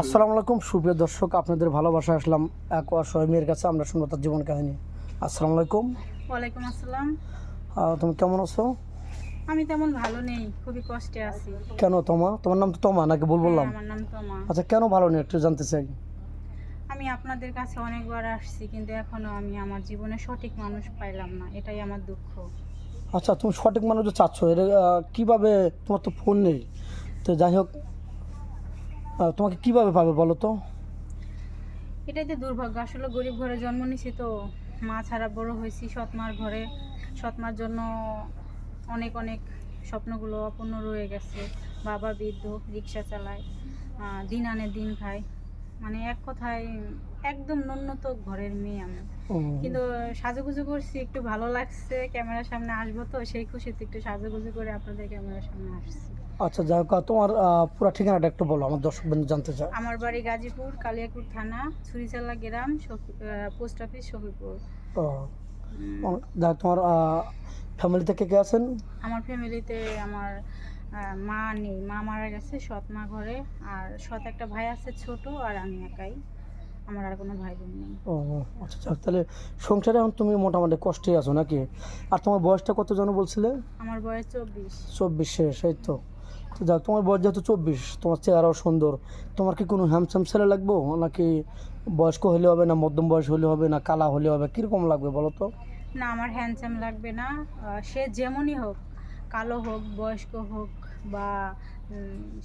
আসসালামু আলাইকুম সুপ্রিয় দর্শক, আপনাদের ভালোবাসা আসলাম এক অসহায় মেয়ের কাছে। আমরা শুনবো তার জীবন কাহিনী। আসসালামু আলাইকুম। ওয়ালাইকুম আসসালাম। তুমি কেমন আছো? আমি তেমন ভালো নেই, খুবই কষ্টে আছি। কেন? তোমার নাম তো তমা নাকি ভুল হ্যাঁ, বললাম? আমার নাম তমা। আচ্ছা, কেন ভালো নেই একটু জানতে চাই। আমি আপনাদের কাছে অনেকবার আসছি, কিন্তু এখনো আমি আমার জীবনে সঠিক মানুষ পাইলাম না, এটাই আমার দুঃখ। আচ্ছা, তুমি সঠিক মানুষ যে চাচ্ছ, এটা কীভাবে? তোমার তো ফোন নেই, তো যাই হোক, তোমাকে কিভাবে পাবে বলো তো? এটাই তো দুর্ভাগ্য, আসলে গরিব ঘরে জন্ম নিয়েছি তো, মা ছাড়া বড় হয়েছি সৎ মার ঘরে। সৎ মার জন্য অনেক অনেক স্বপ্নগুলো অপূর্ণ রয়ে গেছে। বাবা বৃদ্ধ, রিক্সা চালায়, দিন আনে দিন খায়, মানে এক কথায় একদম ন্যূনত ঘরের মেয়ে আমি। ও, কিন্তু সাজুগুজু করছি, একটু ভালো লাগছে, ক্যামেরার সামনে আসবো তো সেই খুশিতে একটু সাজুগুজু করে আপনাদের ক্যামেরার সামনে আসছি। আচ্ছা, যাই হোক, তোমার পুরো ঠিকানাটা একটু বলো, আমার দর্শক বন্ধু জানতে চায়। আমার বাড়ি গাজীপুর, কালিয়াকুর থানা, ছুরিচালা গ্রাম, পোস্ট অফিস শফিপুর। ও, উম, যাই হোক, তোমার ফ্যামিলিতে কে কে আছেন? আমার ফ্যামিলিতে আমার মা নেই, মা মারা গেছে, সৎ মা ঘরে। আর সৎ একটা ভাই আছে ছোট, আর আমি একাই, আমার আর কোনো ভাই বোন নেই। ও, আচ্ছা, যাক, তাহলে সংসারে এখন তুমি মোটামুটি কষ্টে আছো নাকি? আর তোমার বয়সটা কত যেন বলছিলে? আমার বয়স 24। 24 শেষ, এই তো। তো যাক, তোমার বয়স যেহেতু 24, তোমার চেহারাও সুন্দর, তোমার কি কোনো হ্যান্ডসাম ছেলে লাগবে, নাকি বয়স্ক হলে হবে, না মধ্যম বয়স হলে হবে, না কালা হলে হবে, কীরকম লাগবে বলো তো? না, আমার হ্যান্ডসাম লাগবে না। সে যেমনই হোক, কালো হোক, বয়স্ক হোক, বা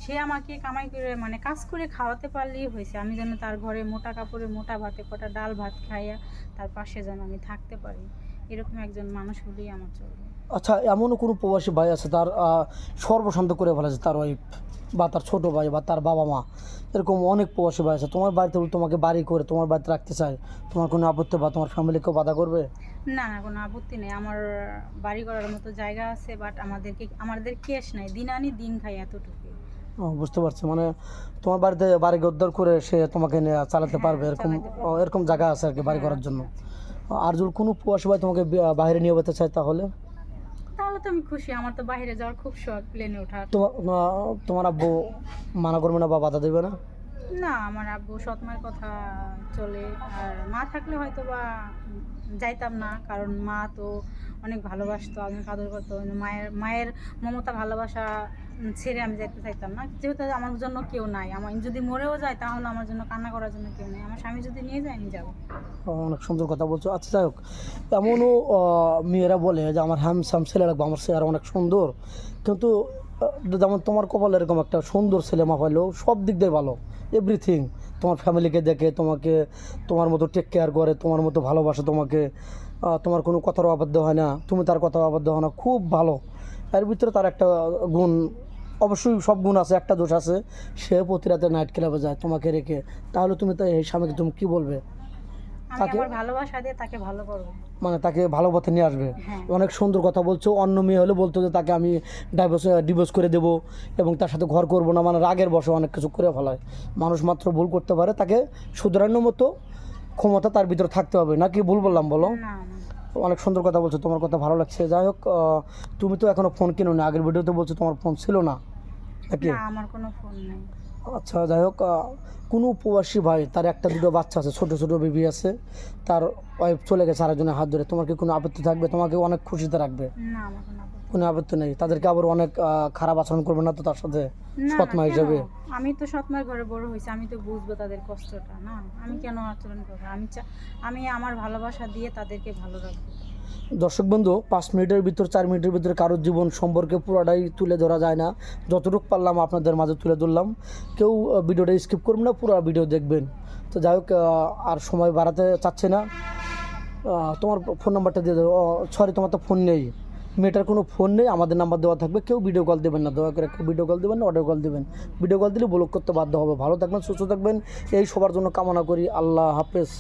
সে আমাকে কামাই করে মানে কাজ করে খাওয়াতে পারলেই হয়েছে। আমি যেন তার ঘরে মোটা কাপড়ে মোটা ভাতে কটা ডাল ভাত খাইয়া তার পাশে যেন আমি থাকতে পারি, এরকম একজন মানুষ হলেই আমার চলবে। আচ্ছা, এমনও কোনো প্রবাসী ভাই আছে তার সর্বশান্ত করে ফেলেছে তার ওয়াইফ, বা তার ছোট ভাই, বা তার বাবা মা, এরকম অনেক প্রবাসী ভাই আছে, তোমার বাড়িতে তোমাকে বাড়ি করে তোমার বাড়িতে রাখতে চায়, তোমার কোনো আপত্তি বা তোমার ফ্যামিলিকেও বাধা করবে? না না, কোনো আপত্তি নেই, আমার বাড়ি করার মতো জায়গা আছে, বাট আমাদের কেস নাই, দিন আনি দিন খাই, এতটুকু। ও, বুঝতে পারছি, মানে তোমার বাড়িতে বাড়ি উদ্ধার করে সে তোমাকে নিয়ে চালাতে হ্যাঁ, পারবে, এরকম চালাতে পারবো। এরকম জায়গা আছে আর কি বাড়ি হ্যাঁ, করার আচ্ছা জন্য। আচ্ছা। আর যদি কোনো প্রবাসী ভাই তোমাকে বাইরে নিয়ে যেতে চায়, তাহলে তাহলে তো আমি খুশি, আমার তো বাইরে যাওয়ার খুব শখ, প্লেনে ওঠার। তোমার আব্বু মানা করবে না বা বাধা দেবে না? না, আমার আব্বু সৎমার কথা চলে। আর মা থাকলে হয়তো বা যাইতাম না, কারণ মা তো অনেক ভালোবাসতো, অনেক আদর করতো, কিন্তু মায়ের মায়ের মমতা ভালোবাসা ছেড়ে আমি যাইতে চাইতাম না, যেহেতু আমার জন্য কেউ নাই। আমার যদি মরেও যায় তাহলে আমার জন্য কান্না করার জন্য কেউ নেই, আমার স্বামী যদি নিয়ে যায় আমি যাবো। অনেক সুন্দর কথা বলছো। আচ্ছা, যাই হোক, এমনও মেয়েরা বলে যে আমার হ্যান্ডসাম ছেলে লাগবে, আমার চেহারা অনেক সুন্দর, কিন্তু যেমন তোমার কপালে এরকম একটা সুন্দর ছেলে মা পাইলো, সব দিক দিয়ে ভালো, এভরিথিং, তোমার ফ্যামিলিকে দেখে, তোমাকে তোমার মতো টেক কেয়ার করে, তোমার মতো ভালোবাসে তোমাকে, তোমার কোনো কথার অবাধ্য হয় না, তুমি তার কথা অবাধ্য হয় না, খুব ভালো। এর ভিতরে তার একটা গুণ, অবশ্যই সব গুণ আছে, একটা দোষ আছে, সে প্রতি রাতে নাইট ক্লাবে যায় তোমাকে রেখে। তাহলে তুমি তাই এই স্বামীকে তুমি কী বলবে? আমি তাকে আমার ভালোবাসা দিয়ে তাকে ভালো করবো। মানে তাকে ভালো পথে নিয়ে আসবে। হ্যাঁ। অনেক সুন্দর কথা বলছো। অন্য মেয়ে হলে বলতো যে তাকে আমি ডিভোর্স করে দেবো এবং তার সাথে ঘর করবো না, মানে রাগের বশে অনেক কিছু করে ফেলায়। মানুষ মাত্র ভুল করতে পারে, তাকে শুধরানোর মতো ক্ষমতা তার ভিতরে থাকতে হবে। নাকি ভুল বললাম বলো? না না। অনেক সুন্দর কথা বলছো, তোমার কথা ভালো লাগছে। যাই হোক, তুমি তো এখনো ফোন কিনো না, আগের ভিডিওতে বলছো তোমার ফোন ছিল না নাকি? না, আমার কোনো ফোন নেই। আচ্ছা, যাই হোক, কোনো প্রবাসী ভাই তার একটা দুটো বাচ্চা আছে, ছোটো ছোটো বেবি আছে, তার ওয়াইফ চলে গেছে আরেকজনের হাত ধরে, তোমার কি কোনো আপত্তি থাকবে? তোমাকে অনেক খুশিতে রাখবে, না, আমার কোনো আপত্তি কোনো আপত্তি নেই? তাদেরকে আবার অনেক খারাপ আচরণ করবে না তো তার সাথে, না সৎ না, মা কেন? হিসেবে? আমি তো সৎমার ঘরে বড় হয়েছি, আমি তো বুঝবো তাদের কষ্টটা। না, আমি কেন আচরণ করবো? আমি আমার ভালোবাসা দিয়ে তাদেরকে ভালো রাখবো। দর্শক বন্ধু, 5 মিনিটের ভিতর 4 মিনিটের ভিতরে কারোর জীবন সম্পর্কে পুরোটাই তুলে ধরা যায় না, যতটুকু পারলাম আপনাদের মাঝে তুলে ধরলাম। কেউ ভিডিওটা স্কিপ করবেন না, পুরো ভিডিও দেখবেন। তো যাই হোক, আর সময় বাড়াতে চাচ্ছে না, তোমার ফোন নাম্বারটা দিয়ে দেবো। সরি, তোমার তো ফোন নেই, মেয়েটার কোনো ফোন নেই, আমাদের নাম্বার দেওয়া থাকবে। কেউ ভিডিও কল দেবেন না, দয়া করে কেউ ভিডিও কল দেবেন না, অডিও কল দেবেন। ভিডিও কল দিলে ব্লক করতে বাধ্য হবে। ভালো থাকবেন, সুস্থ থাকবেন, এই সবার জন্য কামনা করি। আল্লাহ হাফেজ।